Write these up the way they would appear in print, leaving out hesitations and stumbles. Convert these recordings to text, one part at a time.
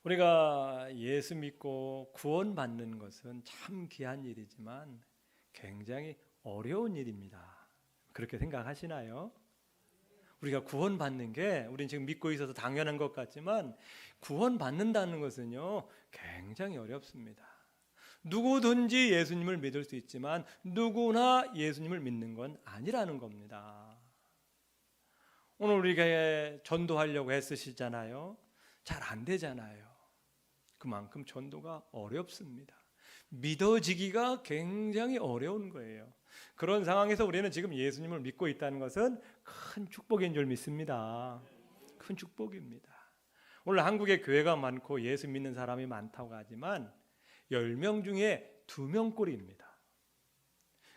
우리가 예수 믿고 구원받는 것은 참 귀한 일이지만 굉장히 어려운 일입니다. 그렇게 생각하시나요? 우리가 구원받는 게 우리는 지금 믿고 있어서 당연한 것 같지만 구원받는다는 것은요 굉장히 어렵습니다. 누구든지 예수님을 믿을 수 있지만 누구나 예수님을 믿는 건 아니라는 겁니다. 오늘 우리가 전도하려고 애쓰시잖아요. 잘 안 되잖아요. 그만큼 전도가 어렵습니다. 믿어지기가 굉장히 어려운 거예요. 그런 상황에서 우리는 지금 예수님을 믿고 있다는 것은 큰 축복인 줄 믿습니다. 큰 축복입니다. 오늘 한국에 교회가 많고 예수 믿는 사람이 많다고 하지만 10명 중에 2명꼴입니다.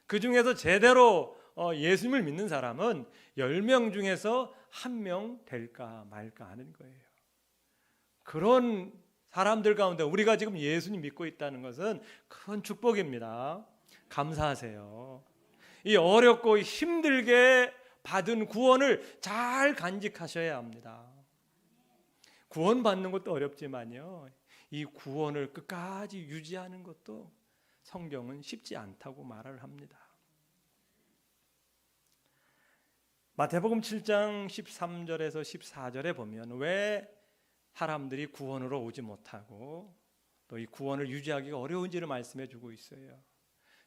그 중에서 제대로 예수님을 믿는 사람은 10명 중에서 1명 될까 말까 하는 거예요. 그런 사람들 가운데 우리가 지금 예수님 믿고 있다는 것은 큰 축복입니다. 감사하세요. 이 어렵고 힘들게 받은 구원을 잘 간직하셔야 합니다. 구원받는 것도 어렵지만요, 이 구원을 끝까지 유지하는 것도 성경은 쉽지 않다고 말을 합니다. 마태복음 7장 13절에서 14절에 보면 왜 사람들이 구원으로 오지 못하고 또 이 구원을 유지하기가 어려운지를 말씀해 주고 있어요.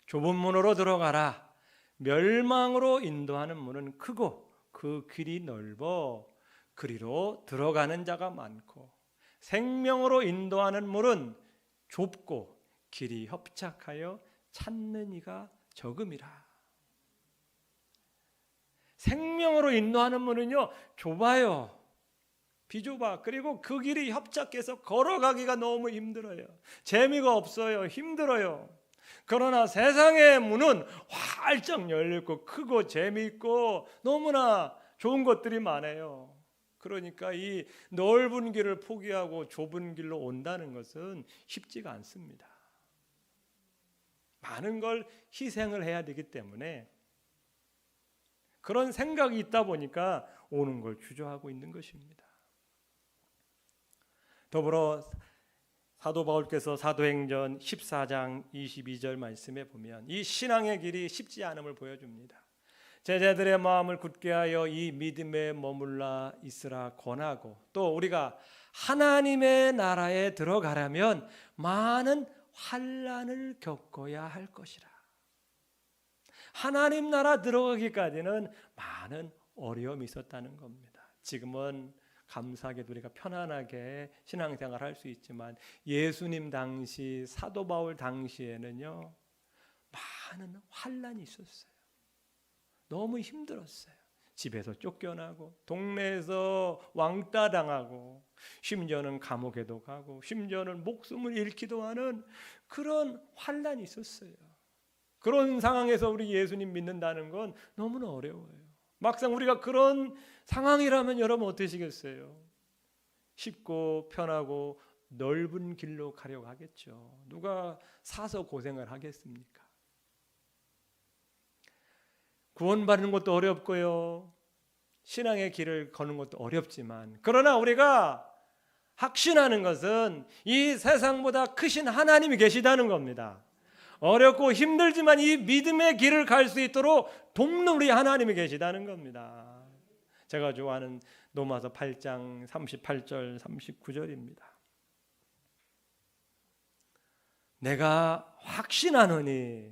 좁은 문으로 들어가라. 멸망으로 인도하는 문은 크고 그 길이 넓어 그리로 들어가는 자가 많고 생명으로 인도하는 문은 좁고 길이 협착하여 찾는 이가 적음이라. 생명으로 인도하는 문은요 좁아요. 비좁아. 그리고 그 길이 협착해서 걸어가기가 너무 힘들어요. 재미가 없어요. 힘들어요. 그러나 세상의 문은 활짝 열리고 크고 재미있고 너무나 좋은 것들이 많아요. 그러니까 이 넓은 길을 포기하고 좁은 길로 온다는 것은 쉽지가 않습니다. 많은 걸 희생을 해야 되기 때문에 그런 생각이 있다 보니까 오는 걸 주저하고 있는 것입니다. 더불어 사도 바울께서 사도행전 14장 22절 말씀에 보면 이 신앙의 길이 쉽지 않음을 보여줍니다. 제자들의 마음을 굳게 하여 이 믿음에 머물러 있으라 권하고 또 우리가 하나님의 나라에 들어가려면 많은 환난을 겪어야 할 것이라. 하나님 나라 들어가기까지는 많은 어려움이 있었다는 겁니다. 지금은 감사하게도 우리가 편안하게 신앙생활을 할 수 있지만 예수님 당시 사도 바울 당시에는요 많은 환난이 있었어요. 너무 힘들었어요. 집에서 쫓겨나고 동네에서 왕따 당하고 심지어는 감옥에도 가고 심지어는 목숨을 잃기도 하는 그런 환난이 있었어요. 그런 상황에서 우리 예수님 믿는다는 건 너무나 어려워요. 막상 우리가 그런 상황이라면 여러분 어떠시겠어요? 쉽고 편하고 넓은 길로 가려고 하겠죠. 누가 사서 고생을 하겠습니까? 구원받는 것도 어렵고요. 신앙의 길을 거는 것도 어렵지만 그러나 우리가 확신하는 것은 이 세상보다 크신 하나님이 계시다는 겁니다. 어렵고 힘들지만 이 믿음의 길을 갈 수 있도록 돕는 우리 하나님이 계시다는 겁니다. 제가 좋아하는 로마서 8장 38절 39절입니다. 내가 확신하노니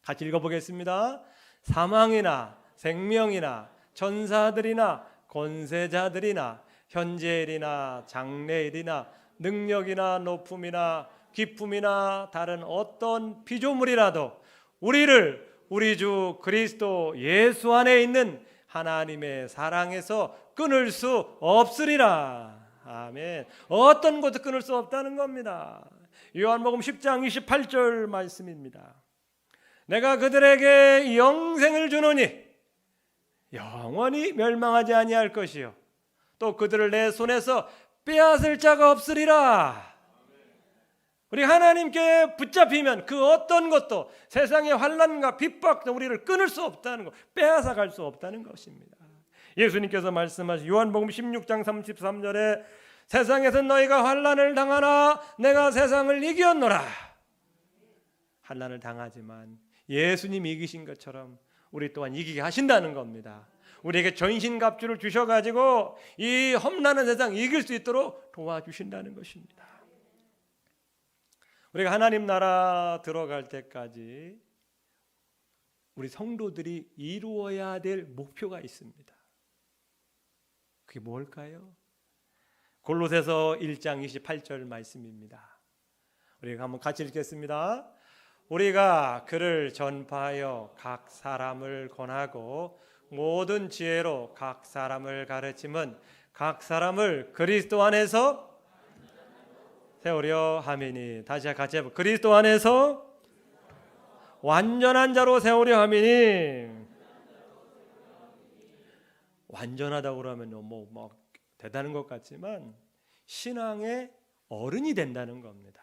같이 읽어보겠습니다. 사망이나 생명이나 천사들이나 권세자들이나 현재일이나 장래일이나 능력이나 높음이나 기쁨이나 다른 어떤 피조물이라도 우리를 우리 주 그리스도 예수 안에 있는 하나님의 사랑에서 끊을 수 없으리라. 아멘. 어떤 것도 끊을 수 없다는 겁니다. 요한복음 10장 28절 말씀입니다. 내가 그들에게 영생을 주노니 영원히 멸망하지 아니할 것이요 또 그들을 내 손에서 빼앗을 자가 없으리라. 우리 하나님께 붙잡히면 그 어떤 것도 세상의 환난과 핍박도 우리를 끊을 수 없다는 것, 빼앗아 갈 수 없다는 것입니다. 예수님께서 말씀하신 요한복음 16장 33절에 세상에서 너희가 환난을 당하나 내가 세상을 이겼노라. 환난을 당하지만 예수님이 이기신 것처럼 우리 또한 이기게 하신다는 겁니다. 우리에게 전신갑주를 주셔가지고 이 험난한 세상 이길 수 있도록 도와주신다는 것입니다. 우리가 하나님 나라 들어갈 때까지 우리 성도들이 이루어야 될 목표가 있습니다. 그게 뭘까요? 골로새서 1장 28절 말씀입니다. 우리가 한번 같이 읽겠습니다. 우리가 그를 전파하여 각 사람을 권하고 모든 지혜로 각 사람을 가르침은 각 사람을 그리스도 안에서 세우려 함이니. 다시 같이 해볼까요? 그리스도 안에서 완전한 자로 세우려 함이니. 완전하다고 그러면 뭐 대단한 것 같지만 신앙의 어른이 된다는 겁니다.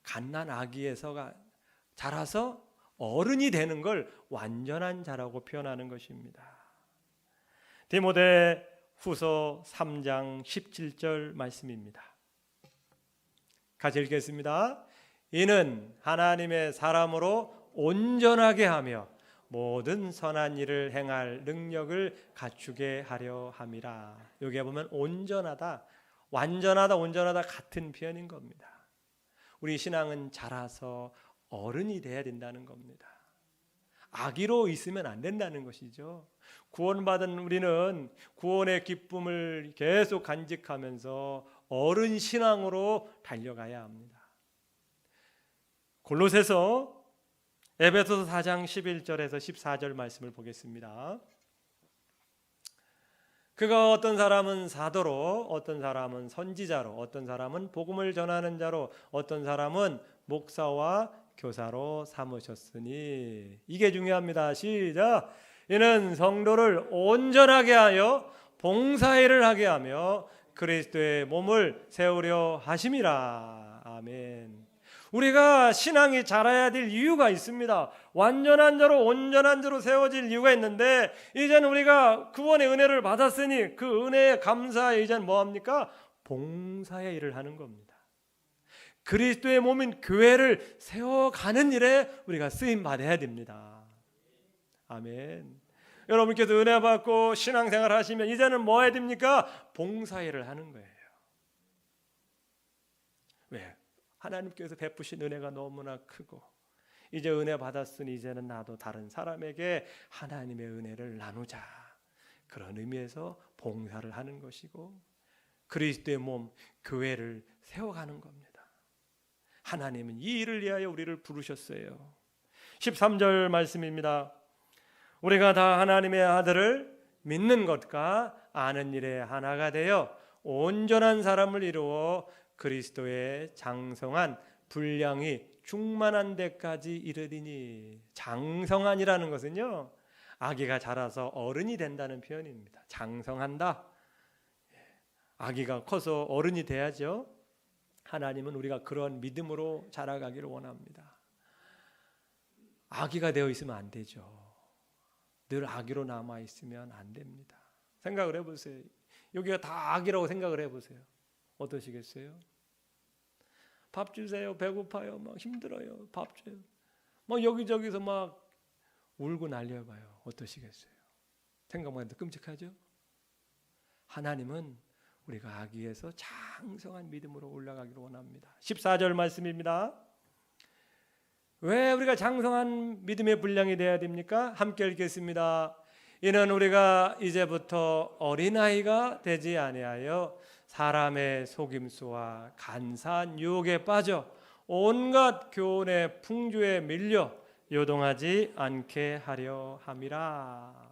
갓난 아기에서가 자라서 어른이 되는 걸 완전한 자라고 표현하는 것입니다. 디모데 후서 3장 17절 말씀입니다. 같이 읽겠습니다. 이는 하나님의 사람으로 온전하게 하며 모든 선한 일을 행할 능력을 갖추게 하려 함이라. 여기에 보면 온전하다, 완전하다, 온전하다 같은 표현인 겁니다. 우리 신앙은 자라서 어른이 돼야 된다는 겁니다. 아기로 있으면 안 된다는 것이죠. 구원받은 우리는 구원의 기쁨을 계속 간직하면서 어른 신앙으로 달려가야 합니다. 골로새서 에베소서 4장 11절에서 14절 말씀을 보겠습니다. 그가 어떤 사람은 사도로, 어떤 사람은 선지자로, 어떤 사람은 복음을 전하는 자로, 어떤 사람은 목사와 교사로 삼으셨으니. 이게 중요합니다. 시작. 이는 성도를 온전하게 하여 봉사일을 하게 하며 그리스도의 몸을 세우려 하심이라. 아멘. 우리가 신앙이 자라야 될 이유가 있습니다. 완전한 자로 온전한 자로 세워질 이유가 있는데, 이제는 우리가 구원의 은혜를 받았으니 그 은혜에 감사해 이제는 뭐합니까? 봉사의 일을 하는 겁니다. 그리스도의 몸인 교회를 세워가는 일에 우리가 쓰임 받아야 됩니다. 아멘. 여러분께서 은혜 받고 신앙생활 하시면 이제는 뭐 해야 됩니까? 봉사일을 하는 거예요. 왜? 하나님께서 베푸신 은혜가 너무나 크고 이제 은혜 받았으니 이제는 나도 다른 사람에게 하나님의 은혜를 나누자. 그런 의미에서 봉사를 하는 것이고 그리스도의 몸 교회를 세워가는 겁니다. 하나님은 이 일을 위하여 우리를 부르셨어요. 13절 말씀입니다. 우리가 다 하나님의 아들을 믿는 것과 아는 일에 하나가 되어 온전한 사람을 이루어 그리스도의 장성한 분량이 충만한 데까지 이르리니. 장성한이라는 것은요, 아기가 자라서 어른이 된다는 표현입니다. 장성한다. 아기가 커서 어른이 돼야죠. 하나님은 우리가 그런 믿음으로 자라가기를 원합니다. 아기가 되어 있으면 안 되죠. 늘 아기로 남아 있으면 안 됩니다. 생각을 해보세요. 여기가 다 아기라고 생각을 해보세요. 어떠시겠어요? 밥 주세요. 배고파요. 막 힘들어요. 밥 줘요. 막 여기저기서 막 울고 날려봐요. 어떠시겠어요? 생각만 해도 끔찍하죠? 하나님은 우리가 아기에서 장성한 믿음으로 올라가기를 원합니다. 14절 말씀입니다. 왜 우리가 장성한 믿음의 분량이 되어야 됩니까? 함께 읽겠습니다. 이는 우리가 이제부터 어린아이가 되지 아니하여 사람의 속임수와 간사한 유혹에 빠져 온갖 교훈의 풍조에 밀려 요동하지 않게 하려 함이라.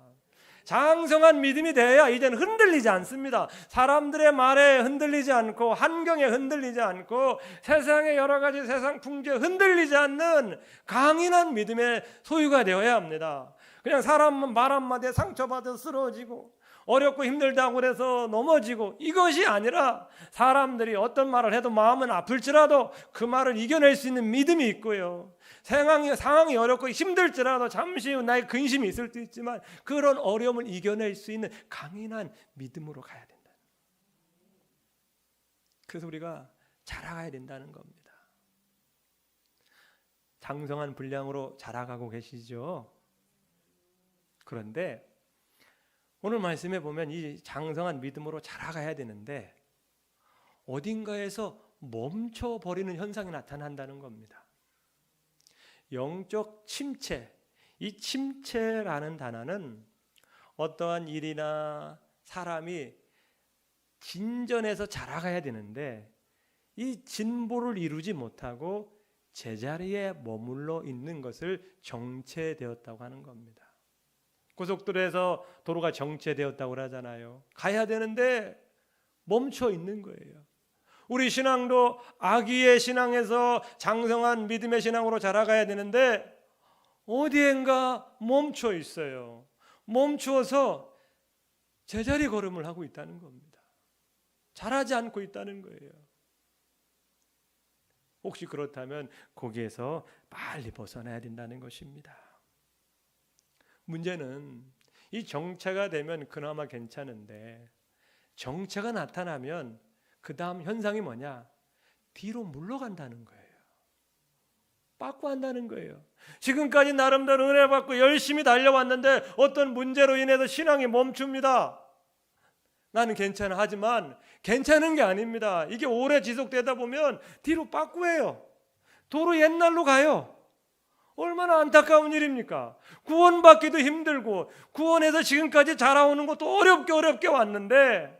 장성한 믿음이 돼야 이제는 흔들리지 않습니다. 사람들의 말에 흔들리지 않고 환경에 흔들리지 않고 세상의 여러 가지 세상 풍조에 흔들리지 않는 강인한 믿음의 소유가 되어야 합니다. 그냥 사람 말 한마디에 상처받아 쓰러지고 어렵고 힘들다고 그래서 넘어지고 이것이 아니라 사람들이 어떤 말을 해도 마음은 아플지라도 그 말을 이겨낼 수 있는 믿음이 있고요. 상황이 어렵고 힘들지라도 잠시 후 나의 근심이 있을 수 있지만 그런 어려움을 이겨낼 수 있는 강인한 믿음으로 가야 된다. 그래서 우리가 자라가야 된다는 겁니다. 장성한 분량으로 자라가고 계시죠? 그런데 오늘 말씀에 보면 이 장성한 믿음으로 자라가야 되는데 어딘가에서 멈춰버리는 현상이 나타난다는 겁니다. 영적 침체, 이 침체라는 단어는 어떠한 일이나 사람이 진전해서 자라가야 되는데 이 진보를 이루지 못하고 제자리에 머물러 있는 것을 정체되었다고 하는 겁니다. 고속도로에서 도로가 정체되었다고 그러잖아요. 가야 되는데 멈춰 있는 거예요. 우리 신앙도 아기의 신앙에서 장성한 믿음의 신앙으로 자라가야 되는데 어디엔가 멈춰 있어요. 멈추어서 제자리 걸음을 하고 있다는 겁니다. 자라지 않고 있다는 거예요. 혹시 그렇다면 거기에서 빨리 벗어나야 된다는 것입니다. 문제는 이 정체가 되면 그나마 괜찮은데 정체가 나타나면 그 다음 현상이 뭐냐? 뒤로 물러간다는 거예요. 빠꾸한다는 거예요. 지금까지 나름대로 은혜 받고 열심히 달려왔는데 어떤 문제로 인해서 신앙이 멈춥니다. 나는 괜찮아. 하지만 괜찮은 게 아닙니다. 이게 오래 지속되다 보면 뒤로 빠꾸해요. 도로 옛날로 가요. 얼마나 안타까운 일입니까? 구원받기도 힘들고 구원해서 지금까지 자라오는 것도 어렵게 왔는데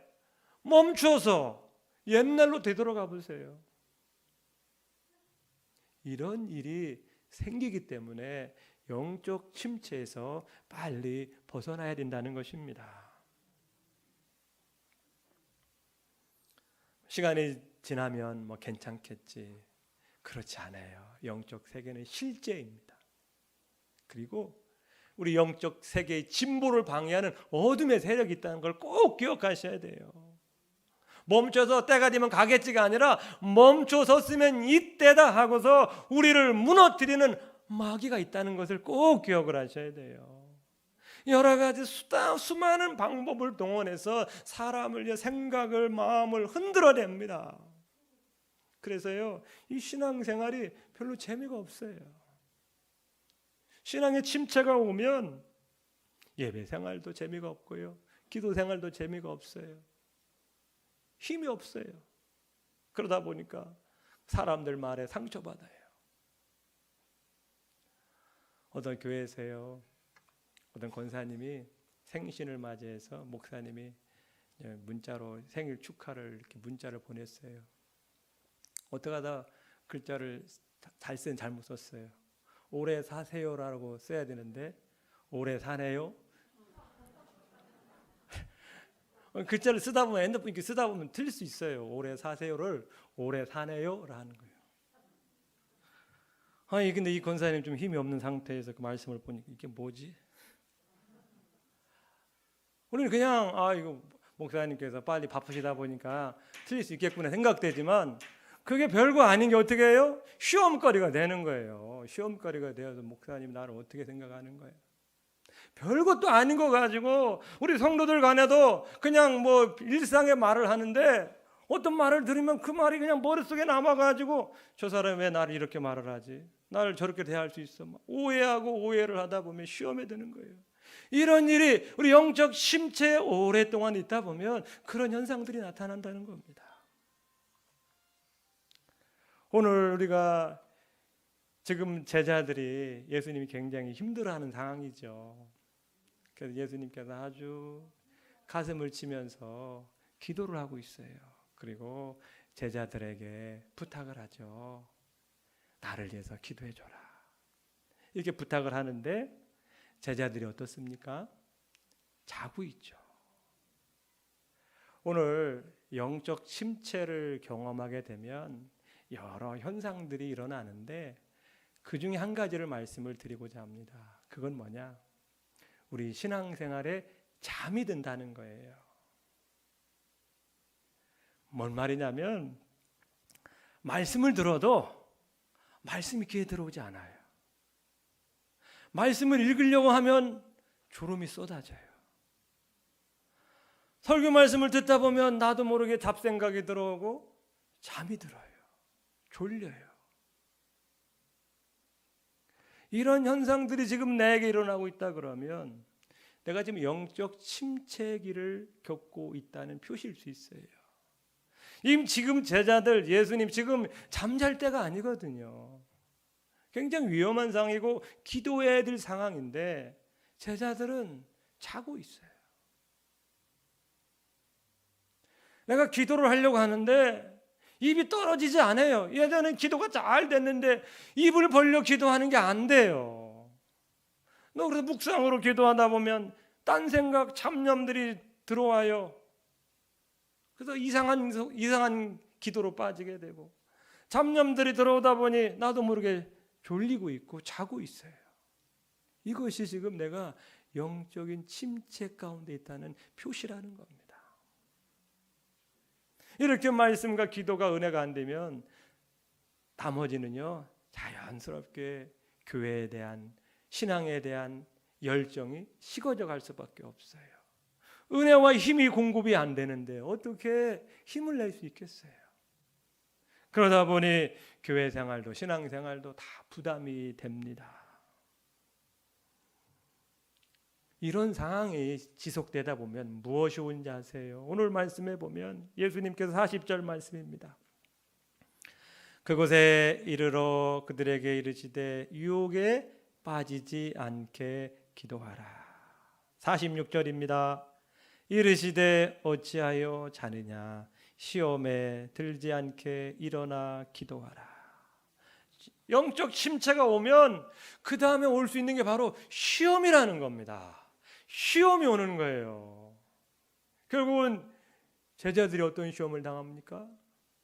멈춰서 옛날로 되돌아가 보세요. 이런 일이 생기기 때문에 영적 침체에서 빨리 벗어나야 된다는 것입니다. 시간이 지나면 뭐 괜찮겠지. 그렇지 않아요. 영적 세계는 실제입니다. 그리고 우리 영적 세계의 진보를 방해하는 어둠의 세력이 있다는 걸 꼭 기억하셔야 돼요. 멈춰서 때가 되면 가겠지가 아니라 멈춰 섰으면 이때다 하고서 우리를 무너뜨리는 마귀가 있다는 것을 꼭 기억을 하셔야 돼요. 여러 가지 수많은 방법을 동원해서 사람을 생각을 마음을 흔들어냅니다. 그래서요 이 신앙생활이 별로 재미가 없어요. 신앙의 침체가 오면 예배생활도 재미가 없고요 기도생활도 재미가 없어요. 힘이 없어요. 그러다 보니까 사람들 말에 상처받아요. 어떤 교회에서요 어떤 권사님이 생신을 맞이해서 목사님이 문자로 생일 축하를 이렇게 문자를 보냈어요. 어떻게 하다 글자를 잘못 썼어요. 오래 사세요라고 써야 되는데 오래 사네요. 글자를 쓰다 보면 핸드폰 이렇게 쓰다 보면 틀릴 수 있어요. 오래 사세요를 오래 사네요라는 거예요. 아니 근데 이 권사님 좀 힘이 없는 상태에서 그 말씀을 보니까 이게 뭐지? 우리는 그냥 이거 목사님께서 빨리 바쁘시다 보니까 틀릴 수 있겠구나 생각되지만 그게 별거 아닌 게 어떻게 해요? 시험거리가 되는 거예요. 시험거리가 되어서 목사님 나를 어떻게 생각하는 거예요? 별것도 아닌 거 가지고 우리 성도들 간에도 그냥 뭐 일상의 말을 하는데 어떤 말을 들으면 그 말이 그냥 머릿속에 남아가지고 저 사람이 왜 나를 이렇게 말을 하지? 나를 저렇게 대할 수 있어? 오해하고 오해를 하다 보면 시험에 드는 거예요. 이런 일이 우리 영적 침체에 오랫동안 있다 보면 그런 현상들이 나타난다는 겁니다. 오늘 우리가 지금 제자들이 예수님이 굉장히 힘들어하는 상황이죠. 그래서 예수님께서 아주 가슴을 치면서 기도를 하고 있어요. 그리고 제자들에게 부탁을 하죠. 나를 위해서 기도해 줘라. 이렇게 부탁을 하는데 제자들이 어떻습니까? 자고 있죠. 오늘 영적 침체를 경험하게 되면 여러 현상들이 일어나는데 그 중에 한 가지를 말씀을 드리고자 합니다. 그건 뭐냐? 우리 신앙생활에 잠이 든다는 거예요. 뭔 말이냐면 말씀을 들어도 말씀이 귀에 들어오지 않아요. 말씀을 읽으려고 하면 졸음이 쏟아져요. 설교 말씀을 듣다 보면 나도 모르게 잡생각이 들어오고 잠이 들어요. 졸려요. 이런 현상들이 지금 내게 일어나고 있다 그러면 내가 지금 영적 침체기를 겪고 있다는 표시일 수 있어요. 지금 제자들, 예수님 지금 잠잘 때가 아니거든요. 굉장히 위험한 상황이고 기도해야 될 상황인데 제자들은 자고 있어요. 내가 기도를 하려고 하는데 입이 떨어지지 않아요. 예전엔 기도가 잘 됐는데 입을 벌려 기도하는 게 안 돼요. 그래서 묵상으로 기도하다 보면 딴 생각, 잡념들이 들어와요. 그래서 이상한 기도로 빠지게 되고 잡념들이 들어오다 보니 나도 모르게 졸리고 있고 자고 있어요. 이것이 지금 내가 영적인 침체 가운데 있다는 표시라는 겁니다. 이렇게 말씀과 기도가 은혜가 안 되면 나머지는요 자연스럽게 교회에 대한 신앙에 대한 열정이 식어져 갈 수밖에 없어요. 은혜와 힘이 공급이 안 되는데 어떻게 힘을 낼 수 있겠어요? 그러다 보니 교회 생활도 신앙 생활도 다 부담이 됩니다. 이런 상황이 지속되다 보면 무엇이 온지 아세요? 오늘 말씀에 보면 예수님께서 40절 말씀입니다. 그곳에 이르러 그들에게 이르시되 유혹에 빠지지 않게 기도하라. 46절입니다. 이르시되 어찌하여 자느냐 시험에 들지 않게 일어나 기도하라. 영적 침체가 오면 그 다음에 올 수 있는 게 바로 시험이라는 겁니다. 시험이 오는 거예요. 결국은 제자들이 어떤 시험을 당합니까?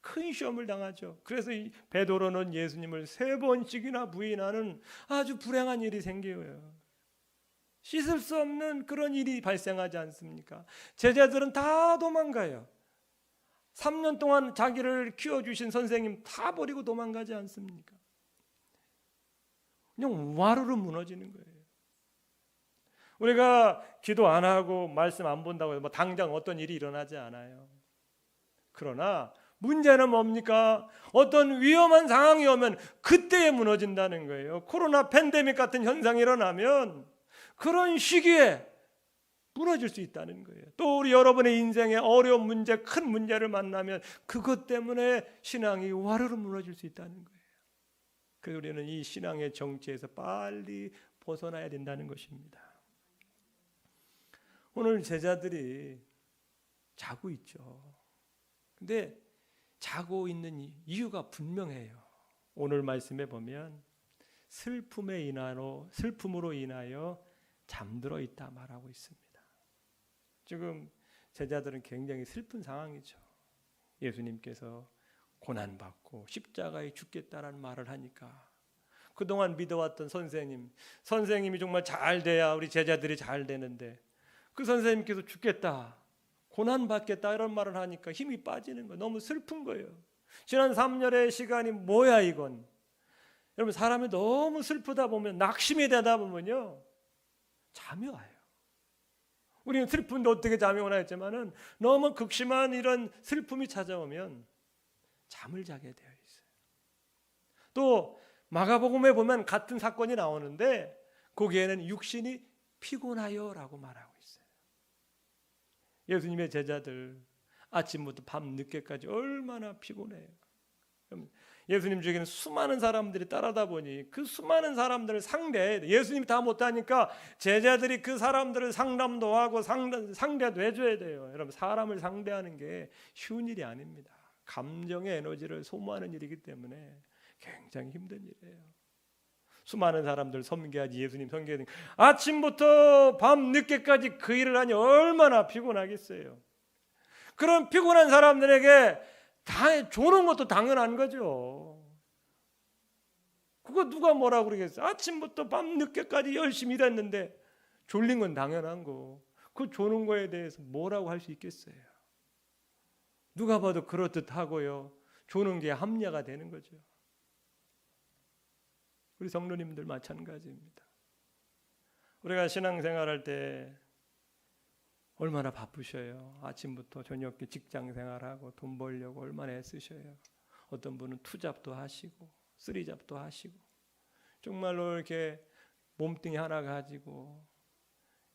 큰 시험을 당하죠. 그래서 이 베드로는 예수님을 3번씩이나 부인하는 아주 불행한 일이 생겨요. 씻을 수 없는 그런 일이 발생하지 않습니까? 제자들은 다 도망가요. 3년 동안 자기를 키워주신 선생님 다 버리고 도망가지 않습니까? 그냥 와르르 무너지는 거예요. 우리가 기도 안 하고 말씀 안 본다고 해서 당장 어떤 일이 일어나지 않아요. 그러나 문제는 뭡니까? 어떤 위험한 상황이 오면 그때에 무너진다는 거예요. 코로나 팬데믹 같은 현상이 일어나면 그런 시기에 무너질 수 있다는 거예요. 또 우리 여러분의 인생에 어려운 문제, 큰 문제를 만나면 그것 때문에 신앙이 와르르 무너질 수 있다는 거예요. 그래서 우리는 이 신앙의 정체에서 빨리 벗어나야 된다는 것입니다. 오늘 제자들이 자고 있죠. 근데 자고 있는 이유가 분명해요. 오늘 말씀에 보면 슬픔으로 인하여 잠들어 있다 말하고 있습니다. 지금 제자들은 굉장히 슬픈 상황이죠. 예수님께서 고난받고 십자가에 죽겠다라는 말을 하니까 그동안 믿어왔던 선생님이 정말 잘 돼야 우리 제자들이 잘 되는데 그 선생님께서 죽겠다, 고난받겠다 이런 말을 하니까 힘이 빠지는 거예요. 너무 슬픈 거예요. 지난 3년의 시간이 뭐야 이건. 여러분 사람이 너무 슬프다 보면 낙심이 되다 보면요 잠이 와요. 우리는 슬픈데 어떻게 잠이 오나 했지만은 너무 극심한 이런 슬픔이 찾아오면 잠을 자게 되어 있어요. 또 마가복음에 보면 같은 사건이 나오는데 거기에는 육신이 피곤하여라고 말하고 있어요. 예수님의 제자들 아침부터 밤 늦게까지 얼마나 피곤해요. 예수님 주에게는 수많은 사람들이 따라다 보니 그 수많은 사람들을 상대해야 돼. 예수님이 다 못하니까 제자들이 그 사람들을 상담도 하고 상대도 해줘야 돼요. 여러분 사람을 상대하는 게 쉬운 일이 아닙니다. 감정의 에너지를 소모하는 일이기 때문에 굉장히 힘든 일이에요. 수많은 사람들 섬겨야지 예수님 섬겨야 되니까 아침부터 밤 늦게까지 그 일을 하니 얼마나 피곤하겠어요. 그런 피곤한 사람들에게 다 조는 것도 당연한 거죠. 그거 누가 뭐라고 그러겠어요. 아침부터 밤 늦게까지 열심히 일했는데 졸린 건 당연한 거. 그 조는 거에 대해서 뭐라고 할 수 있겠어요. 누가 봐도 그렇듯하고요. 조는 게 합리화가 되는 거죠. 우리 성도님들 마찬가지입니다. 우리가 신앙생활할 때 얼마나 바쁘셔요. 아침부터 저녁에 직장 생활하고 돈 벌려고 얼마나 애쓰셔요. 어떤 분은 투잡도 하시고 쓰리잡도 하시고 정말로 이렇게 몸뚱이 하나 가지고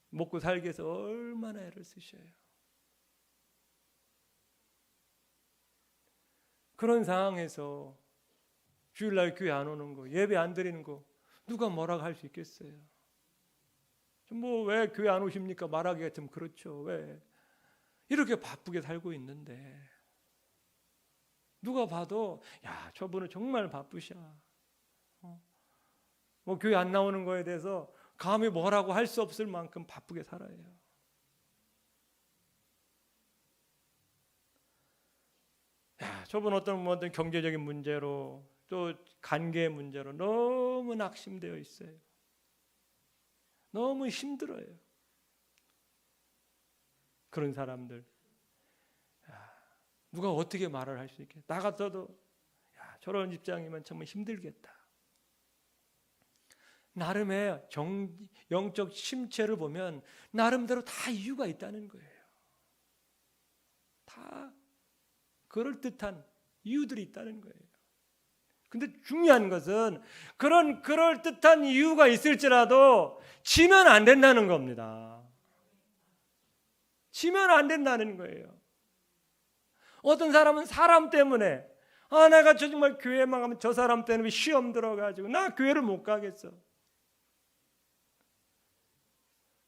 먹고 살기 위해서 얼마나 애를 쓰셔요. 그런 상황에서 주일날 교회 안 오는 거, 예배 안 드리는 거 누가 뭐라고 할 수 있겠어요? 뭐 왜 교회 안 오십니까? 말하기가 좀 그렇죠. 왜? 이렇게 바쁘게 살고 있는데 누가 봐도 야, 저분은 정말 바쁘셔. 뭐 교회 안 나오는 거에 대해서 감히 뭐라고 할 수 없을 만큼 바쁘게 살아요. 야, 저분 어떤 경제적인 문제로 또 관계 문제로 너무 낙심되어 있어요. 너무 힘들어요. 그런 사람들 누가 어떻게 말을 할 수 있겠다. 나 같아도 야, 저런 입장이면 정말 힘들겠다. 나름의 영적 침체를 보면 나름대로 다 이유가 있다는 거예요. 다 그럴듯한 이유들이 있다는 거예요. 근데 중요한 것은 그런 그럴듯한 이유가 있을지라도 지면 안 된다는 겁니다. 지면 안 된다는 거예요. 어떤 사람은 사람 때문에 내가 정말 교회만 가면 저 사람 때문에 시험 들어가지고 나 교회를 못 가겠어.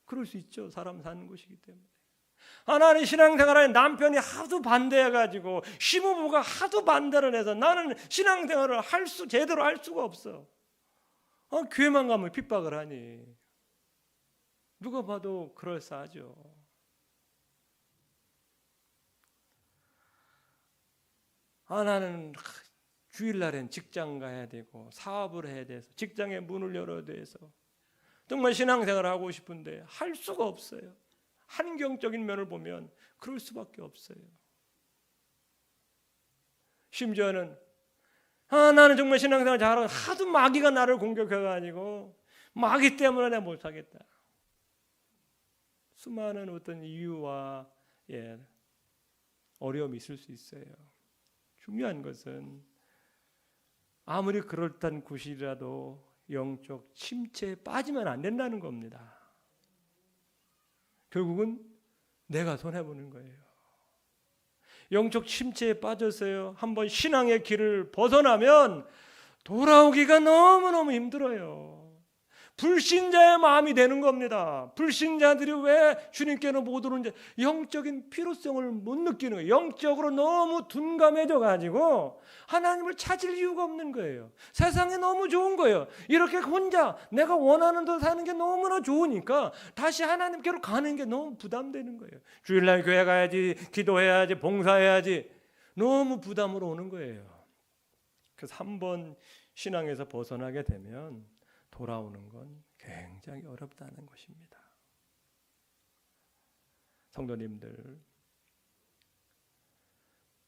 그럴 수 있죠. 사람 사는 곳이기 때문에. 나는 신앙생활에 남편이 하도 반대해가지고 시부모가 하도 반대를 해서 나는 신앙생활을 제대로 할 수가 없어. 교회만 가면 핍박을 하니 누가 봐도 그럴싸하죠. 나는 주일날엔 직장 가야 되고 사업을 해야 돼서 직장에 문을 열어야 돼서 정말 신앙생활을 하고 싶은데 할 수가 없어요. 환경적인 면을 보면 그럴 수밖에 없어요. 심지어는 나는 정말 신앙생활 잘하고 하도 마귀가 나를 공격해가지고 마귀 때문에 내가 못하겠다. 수많은 어떤 이유와 어려움이 있을 수 있어요. 중요한 것은 아무리 그럴듯한 곳이라도 영적 침체에 빠지면 안 된다는 겁니다. 결국은 내가 손해보는 거예요. 영적 침체에 빠져서요. 한번 신앙의 길을 벗어나면 돌아오기가 너무너무 힘들어요. 불신자의 마음이 되는 겁니다. 불신자들이 왜 주님께는 못 오는지 영적인 필요성을 못 느끼는 거예요. 영적으로 너무 둔감해져 가지고 하나님을 찾을 이유가 없는 거예요. 세상이 너무 좋은 거예요. 이렇게 혼자 내가 원하는 대로 사는 게 너무나 좋으니까 다시 하나님께로 가는 게 너무 부담되는 거예요. 주일날 교회 가야지, 기도해야지, 봉사해야지 너무 부담으로 오는 거예요. 그래서 한번 신앙에서 벗어나게 되면 돌아오는 건 굉장히 어렵다는 것입니다. 성도님들,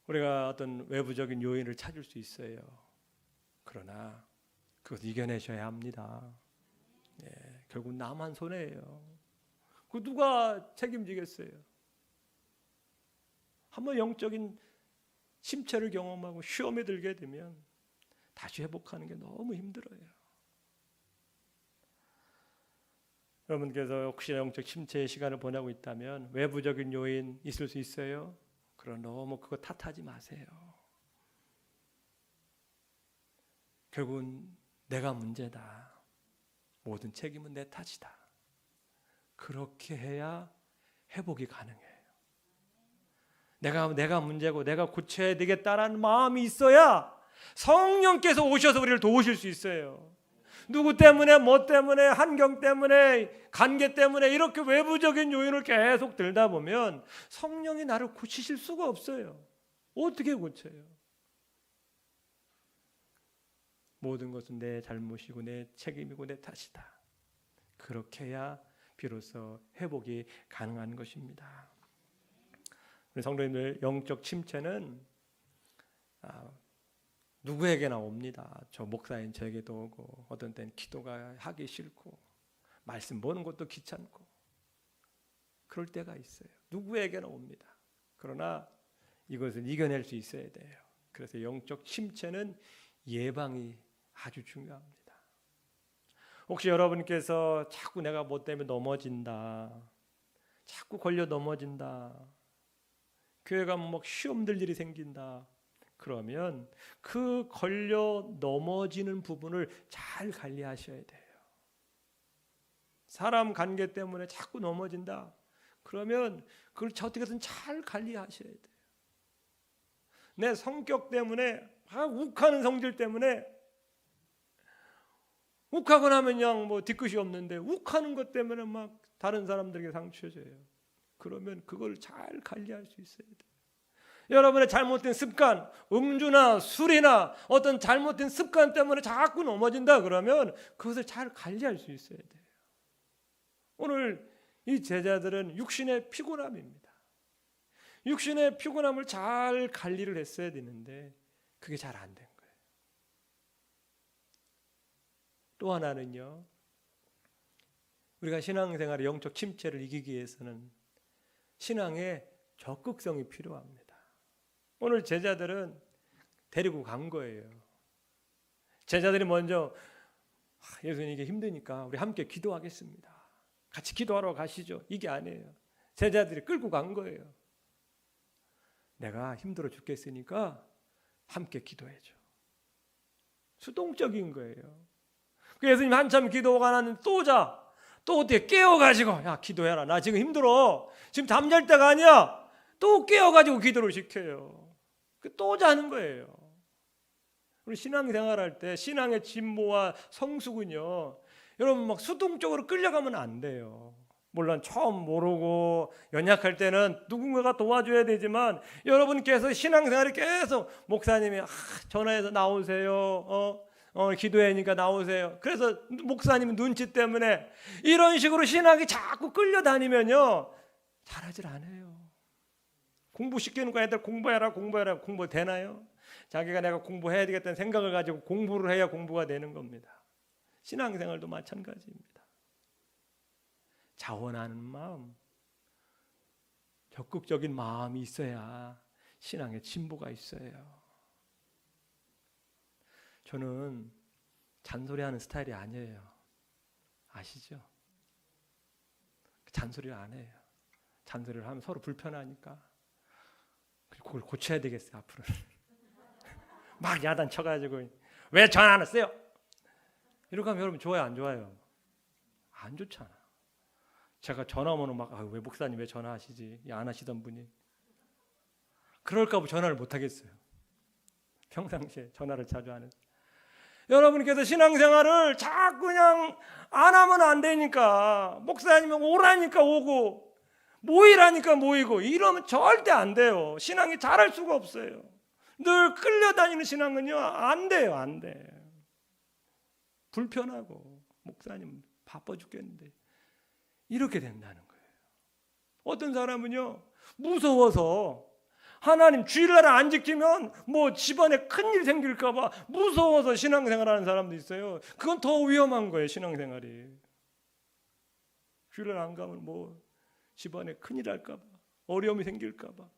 우리가 어떤 외부적인 요인을 찾을 수 있어요. 그러나 그것 이겨내셔야 합니다. 결국 나만 손해예요. 그 누가 책임지겠어요? 한번 영적인 침체를 경험하고 시험에 들게 되면 다시 회복하는 게 너무 힘들어요. 여러분께서 혹시 영적 침체의 시간을 보내고 있다면 외부적인 요인 있을 수 있어요. 그러나 너무 그거 탓하지 마세요. 결국은 내가 문제다. 모든 책임은 내 탓이다. 그렇게 해야 회복이 가능해요. 내가 문제고 내가 고쳐야 되겠다라는 마음이 있어야 성령께서 오셔서 우리를 도우실 수 있어요. 누구 때문에, 뭐 때문에, 환경 때문에, 관계 때문에 이렇게 외부적인 요인을 계속 들다 보면 성령이 나를 고치실 수가 없어요. 어떻게 고쳐요? 모든 것은 내 잘못이고 내 책임이고 내 탓이다. 그렇게 해야 비로소 회복이 가능한 것입니다. 우리 성도님들, 영적 침체는 누구에게나 옵니다. 저 목사인 저에게도 오고 어떤 때는 기도가 하기 싫고 말씀 보는 것도 귀찮고 그럴 때가 있어요. 누구에게나 옵니다. 그러나 이것을 이겨낼 수 있어야 돼요. 그래서 영적 침체는 예방이 아주 중요합니다. 혹시 여러분께서 자꾸 내가 뭐 때문에 넘어진다, 자꾸 걸려 넘어진다, 교회 가면 막 시험들 일이 생긴다, 그러면 그 걸려 넘어지는 부분을 잘 관리하셔야 돼요. 사람 관계 때문에 자꾸 넘어진다, 그러면 그걸 어떻게든 잘 관리하셔야 돼요. 내 성격 때문에, 욱하는 성질 때문에, 욱하고 나면 그냥 뭐 뒤끝이 없는데 욱하는 것 때문에 막 다른 사람들에게 상처 줘요. 그러면 그걸 잘 관리할 수 있어야 돼요. 여러분의 잘못된 습관, 음주나 술이나 어떤 잘못된 습관 때문에 자꾸 넘어진다 그러면 그것을 잘 관리할 수 있어야 돼요. 오늘 이 제자들은 육신의 피곤함입니다. 육신의 피곤함을 잘 관리를 했어야 되는데 그게 잘 안 된 거예요. 또 하나는요, 우리가 신앙생활의 영적 침체를 이기기 위해서는 신앙의 적극성이 필요합니다. 오늘 제자들은 데리고 간 거예요. 제자들이 먼저 예수님 이게 힘드니까 우리 함께 기도하겠습니다. 같이 기도하러 가시죠. 이게 아니에요. 제자들이 끌고 간 거예요. 내가 힘들어 죽겠으니까 함께 기도해줘. 수동적인 거예요. 그 예수님 한참 기도가 나는 또 자. 또 어떻게 깨워가지고 야 기도해라. 나 지금 힘들어. 지금 잠잘 때가 아니야. 또 깨워가지고 기도를 시켜요. 또 자는 거예요. 우리 신앙생활할 때 신앙의 진보와 성숙은요, 여러분 막 수동적으로 끌려가면 안 돼요. 물론 처음 모르고 연약할 때는 누군가가 도와줘야 되지만 여러분께서 신앙생활을 계속 목사님이 전화해서 나오세요. 기도하니까 나오세요. 그래서 목사님 눈치 때문에 이런 식으로 신앙이 자꾸 끌려다니면요 잘하질 않아요. 공부시키는 거 애들 공부해라 공부 되나요? 자기가 내가 공부해야 되겠다는 생각을 가지고 공부를 해야 공부가 되는 겁니다. 신앙생활도 마찬가지입니다. 자원하는 마음, 적극적인 마음이 있어야 신앙의 진보가 있어요. 저는 잔소리하는 스타일이 아니에요. 아시죠? 잔소리를 안 해요. 잔소리를 하면 서로 불편하니까. 그걸 고쳐야 되겠어요, 앞으로. 막 야단 쳐가지고 왜 전화 안 했어요? 이러고 하면 여러분 좋아요, 안 좋아요? 안 좋잖아. 제가 전화 오면 막 왜 목사님 왜 전화하시지? 안 하시던 분이. 그럴까 봐 전화를 못 하겠어요. 평상시에 전화를 자주 안 해요. 여러분께서 신앙생활을 자꾸 그냥 안 하면 안 되니까 목사님이 오라니까 오고 모이라니까 모이고 이러면 절대 안 돼요. 신앙이 잘할 수가 없어요. 늘 끌려다니는 신앙은요 안 돼요. 안 돼. 불편하고 목사님 바빠 죽겠는데 이렇게 된다는 거예요. 어떤 사람은요 무서워서 하나님 주일날 안 지키면 뭐 집안에 큰일 생길까 봐 무서워서 신앙생활하는 사람도 있어요. 그건 더 위험한 거예요. 신앙생활이. 주일날 안 가면 뭐 집안에 큰일 할까 봐 어려움이 생길까 봐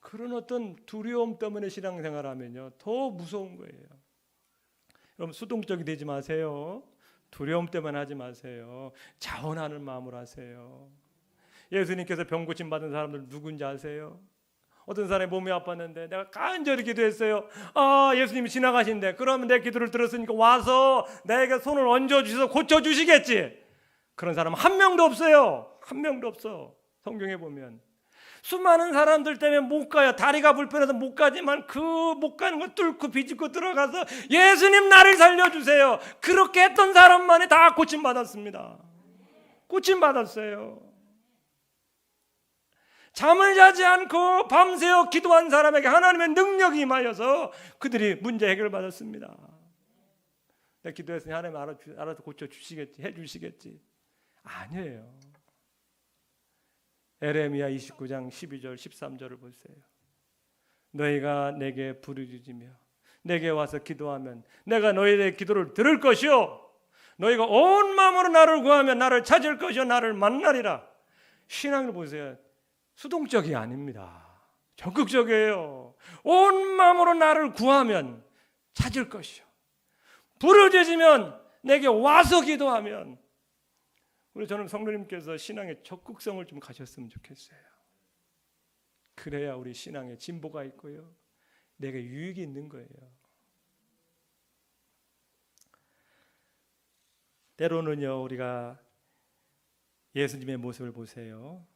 그런 어떤 두려움 때문에 신앙생활하면요 더 무서운 거예요. 여러분 수동적이 되지 마세요. 두려움 때문에 하지 마세요. 자원하는 마음으로 하세요. 예수님께서 병 고침 받은 사람들 누군지 아세요? 어떤 사람이 몸이 아팠는데 내가 간절히 기도했어요. 예수님이 지나가신대. 그러면 내 기도를 들었으니까 와서 내게 손을 얹어주셔서 고쳐주시겠지. 그런 사람은 한 명도 없어요. 한 명도 없어. 성경에 보면 수많은 사람들 때문에 못 가요. 다리가 불편해서 못 가지만 그 못 가는 걸 뚫고 비집고 들어가서 예수님 나를 살려주세요. 그렇게 했던 사람만이 다 고침받았습니다. 고침받았어요. 잠을 자지 않고 밤새워 기도한 사람에게 하나님의 능력이 임하여서 그들이 문제 해결받았습니다. 내가 기도했으니 하나님 알아서 고쳐주시겠지, 해주시겠지. 아니에요. 에레미야 29장 12절 13절을 보세요. 너희가 내게 부르짖으며 내게 와서 기도하면 내가 너희의 기도를 들을 것이요 너희가 온 마음으로 나를 구하면 나를 찾을 것이요 나를 만나리라. 신앙을 보세요. 수동적이 아닙니다. 적극적이에요. 온 마음으로 나를 구하면 찾을 것이요. 부르짖으면 내게 와서 기도하면. 우리 저는 성도님께서 신앙의 적극성을 좀 가졌으면 좋겠어요. 그래야 우리 신앙에 진보가 있고요. 내게 유익이 있는 거예요. 때로는요, 우리가 예수님의 모습을 보세요.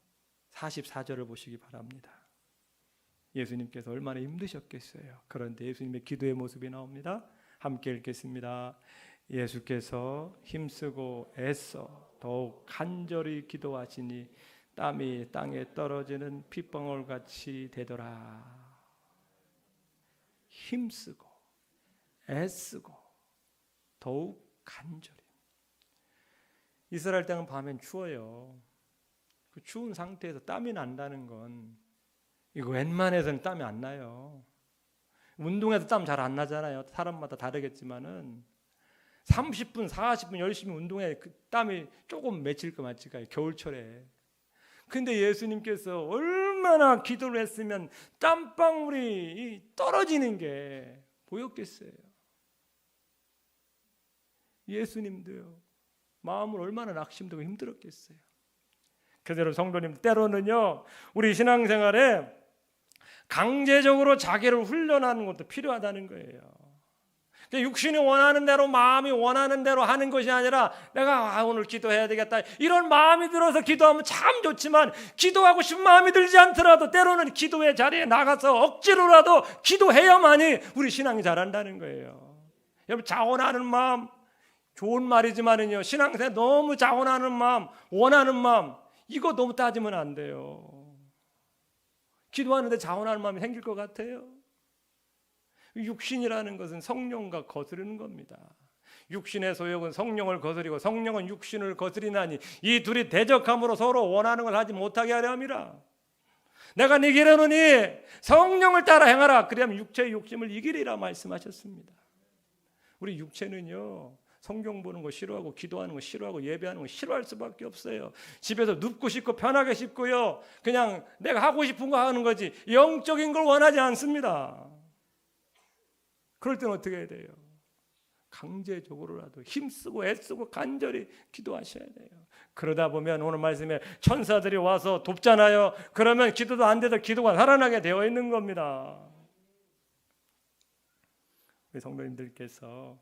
44절을 보시기 바랍니다. 예수님께서 얼마나 힘드셨겠어요. 그런데 예수님의 기도의 모습이 나옵니다. 함께 읽겠습니다. 예수께서 힘쓰고 애써 더욱 간절히 기도하시니 땀이 땅에 떨어지는 핏방울같이 되더라. 힘쓰고 애쓰고 더욱 간절히. 이스라엘 땅은 밤엔 추워요. 그 추운 상태에서 땀이 난다는 건 이거 웬만해서는 땀이 안 나요. 운동해도 땀 잘 안 나잖아요. 사람마다 다르겠지만은 30분, 40분 열심히 운동해 그 땀이 조금 맺힐 것 같지가 겨울철에. 근데 예수님께서 얼마나 기도를 했으면 땀방울이 떨어지는 게 보였겠어요. 예수님도요. 마음을 얼마나 낙심되고 힘들었겠어요. 그대로 성도님 때로는요. 우리 신앙생활에 강제적으로 자기를 훈련하는 것도 필요하다는 거예요. 육신이 원하는 대로 마음이 원하는 대로 하는 것이 아니라 내가 오늘 기도해야 되겠다 이런 마음이 들어서 기도하면 참 좋지만 기도하고 싶은 마음이 들지 않더라도 때로는 기도의 자리에 나가서 억지로라도 기도해야만이 우리 신앙이 자란다는 거예요. 여러분 자원하는 마음 좋은 말이지만은요 신앙생활 너무 자원하는 마음 원하는 마음 이거 너무 따지면 안 돼요. 기도하는데 자원하는 마음이 생길 것 같아요? 육신이라는 것은 성령과 거스르는 겁니다. 육신의 소욕은 성령을 거스리고 성령은 육신을 거스리나니 이 둘이 대적함으로 서로 원하는 걸 하지 못하게 하려 함이라. 내가 네게 이르노니 성령을 따라 행하라. 그러면 육체의 욕심을 이기리라 말씀하셨습니다. 우리 육체는요 성경 보는 거 싫어하고 기도하는 거 싫어하고 예배하는 거 싫어할 수밖에 없어요. 집에서 눕고 싶고 편하게 싶고요 그냥 내가 하고 싶은 거 하는 거지 영적인 걸 원하지 않습니다. 그럴 때는 어떻게 해야 돼요? 강제적으로라도 힘쓰고 애쓰고 간절히 기도하셔야 돼요. 그러다 보면 오늘 말씀에 천사들이 와서 돕잖아요. 그러면 기도도 안 돼도 기도가 살아나게 되어 있는 겁니다. 우리 성도님들께서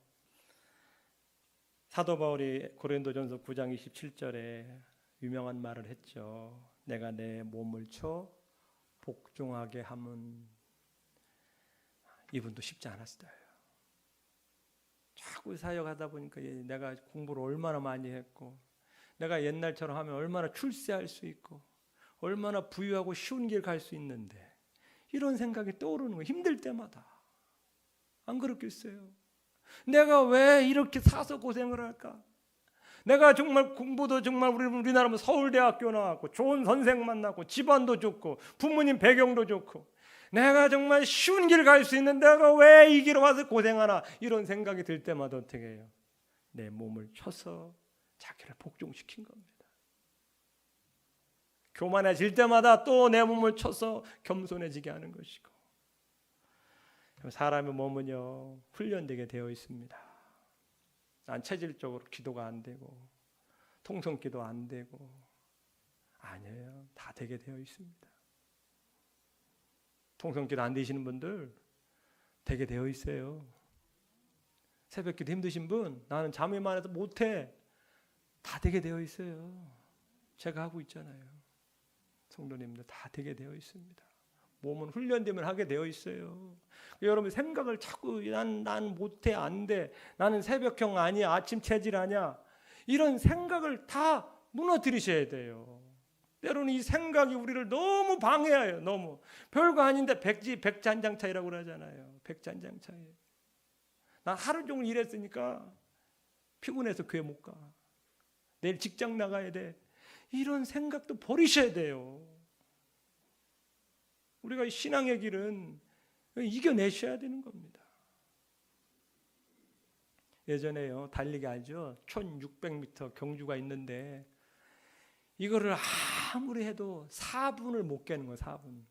사도 바울이 고린도전서 9장 27절에 유명한 말을 했죠. 내가 내 몸을 쳐 복종하게 함은 이분도 쉽지 않았어요. 자꾸 사역하다 보니까 내가 공부를 얼마나 많이 했고 내가 옛날처럼 하면 얼마나 출세할 수 있고 얼마나 부유하고 쉬운 길 갈 수 있는데 이런 생각이 떠오르는 거예요. 힘들 때마다. 안 그렇겠어요? 내가 왜 이렇게 사서 고생을 할까? 내가 정말 공부도 정말 우리나라면 서울대학교 나왔고 좋은 선생 만났고 집안도 좋고 부모님 배경도 좋고 내가 정말 쉬운 길 갈 수 있는 내가 왜 이 길에 와서 고생하나 이런 생각이 들 때마다 어떻게 해요? 내 몸을 쳐서 자기를 복종시킨 겁니다. 교만해질 때마다 또 내 몸을 쳐서 겸손해지게 하는 것이고 사람의 몸은요 훈련되게 되어 있습니다. 난 체질적으로 기도가 안 되고 통성기도 안 되고 아니에요. 다 되게 되어 있습니다. 통성기도 안 되시는 분들 되게 되어 있어요. 새벽기도 힘드신 분 나는 잠이 많아서 못해 다 되게 되어 있어요. 제가 하고 있잖아요. 성도님들 다 되게 되어 있습니다. 몸은 훈련되면 하게 되어 있어요. 여러분 생각을 자꾸 난 못해 안 돼 나는 새벽형 아니야 아침 체질 아니야 이런 생각을 다 무너뜨리셔야 돼요. 때로는 이 생각이 우리를 너무 방해해요. 너무 별거 아닌데 백잔장 차이라고 그러잖아요. 백잔장 차이. 난 하루 종일 일했으니까 피곤해서 교회 못 가. 내일 직장 나가야 돼. 이런 생각도 버리셔야 돼요. 우리가 이 신앙의 길은 이겨내셔야 되는 겁니다. 예전에요 달리기 알죠? 1600m 경주가 있는데 이거를 아무리 해도 4분을 못 깨는 거예요. 4분.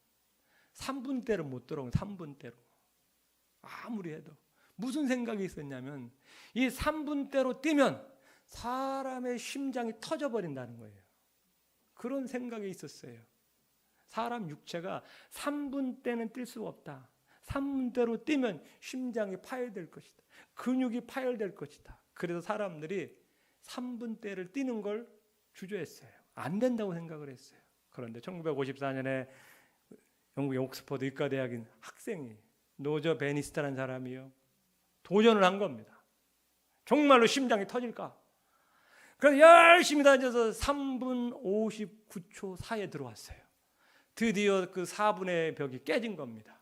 3분대로 못 들어오는 3분대로. 아무리 해도. 무슨 생각이 있었냐면 이 3분대로 뛰면 사람의 심장이 터져버린다는 거예요. 그런 생각이 있었어요. 사람 육체가 3분대는 뛸 수가 없다. 3분대로 뛰면 심장이 파열될 것이다. 근육이 파열될 것이다. 그래서 사람들이 3분대를 뛰는 걸 주저했어요. 안 된다고 생각을 했어요. 그런데 1954년에 영국의 옥스퍼드 의과대학인 학생이 노저 베니스타라는 사람이요, 도전을 한 겁니다. 정말로 심장이 터질까? 그래서 열심히 다녀서 3분 59초 4에 들어왔어요. 드디어 그 4분의 벽이 깨진 겁니다.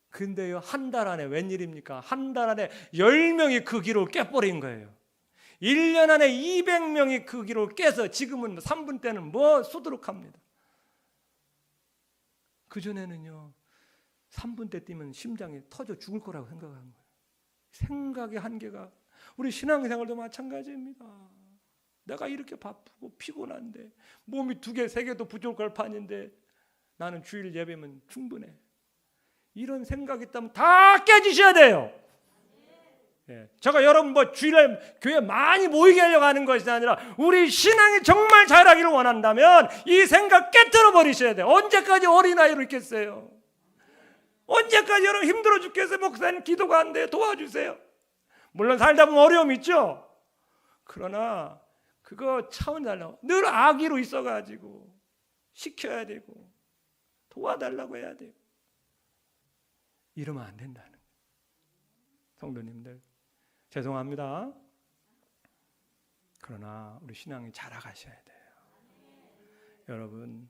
근데요, 한 달 안에 웬일입니까? 한 달 안에 10명이 그 기록을 깨버린 거예요. 1년 안에 200명이 그 기록을 깨서 지금은 3분 때는 뭐 수두룩합니다. 그전에는요, 3분 때 뛰면 심장이 터져 죽을 거라고 생각한 거예요. 생각의 한계가, 우리 신앙생활도 마찬가지입니다. 내가 이렇게 바쁘고 피곤한데 몸이 2개, 3개도 부족할 판인데 나는 주일 예배면 충분해. 이런 생각이 있다면 다 깨지셔야 돼요. 예, 제가 여러분 뭐 주일날 교회 많이 모이게 하려고 하는 것이 아니라 우리 신앙이 정말 자라기를 원한다면 이 생각 깨뜨려 버리셔야 돼요. 언제까지 어린아이로 있겠어요? 언제까지 여러분 힘들어 죽겠어요? 목사님 기도가 안 돼요. 도와주세요. 물론 살다 보면 어려움이 있죠. 그러나 그거 차원이 달라고. 늘 아기로 있어가지고 시켜야 되고 도와달라고 해야 돼요. 이러면 안 된다는 거예요. 성도님들 죄송합니다. 그러나 우리 신앙이 자라가셔야 돼요. 여러분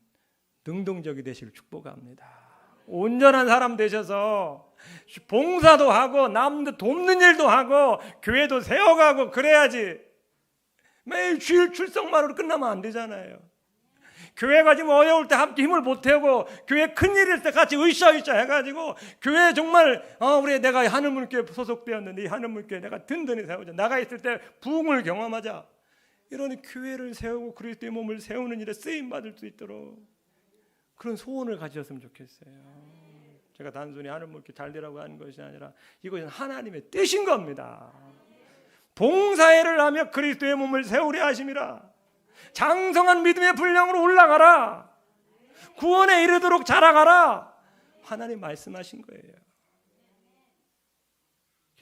능동적이 되시길 축복합니다. 온전한 사람 되셔서 봉사도 하고 남들 돕는 일도 하고 교회도 세워가고 그래야지. 매일 주일 출석만으로 끝나면 안 되잖아요. 교회가 지금 어려울 때 함께 힘을 보태고 교회 큰일일 때 같이 으쌰으쌰 해가지고 교회 정말 우리 내가 하늘문교회 소속되었는데 이 하늘문교회 내가 든든히 세우자. 나가 있을 때 부흥을 경험하자. 이런 교회를 세우고 그리스도의 몸을 세우는 일에 쓰임받을 수 있도록 그런 소원을 가지셨으면 좋겠어요. 제가 단순히 하늘문교회 잘 되라고 하는 것이 아니라 이것은 하나님의 뜻인 겁니다. 봉사회를 하며 그리스도의 몸을 세우려 하심이라. 장성한 믿음의 분량으로 올라가라. 구원에 이르도록 자라가라. 하나님 말씀하신 거예요.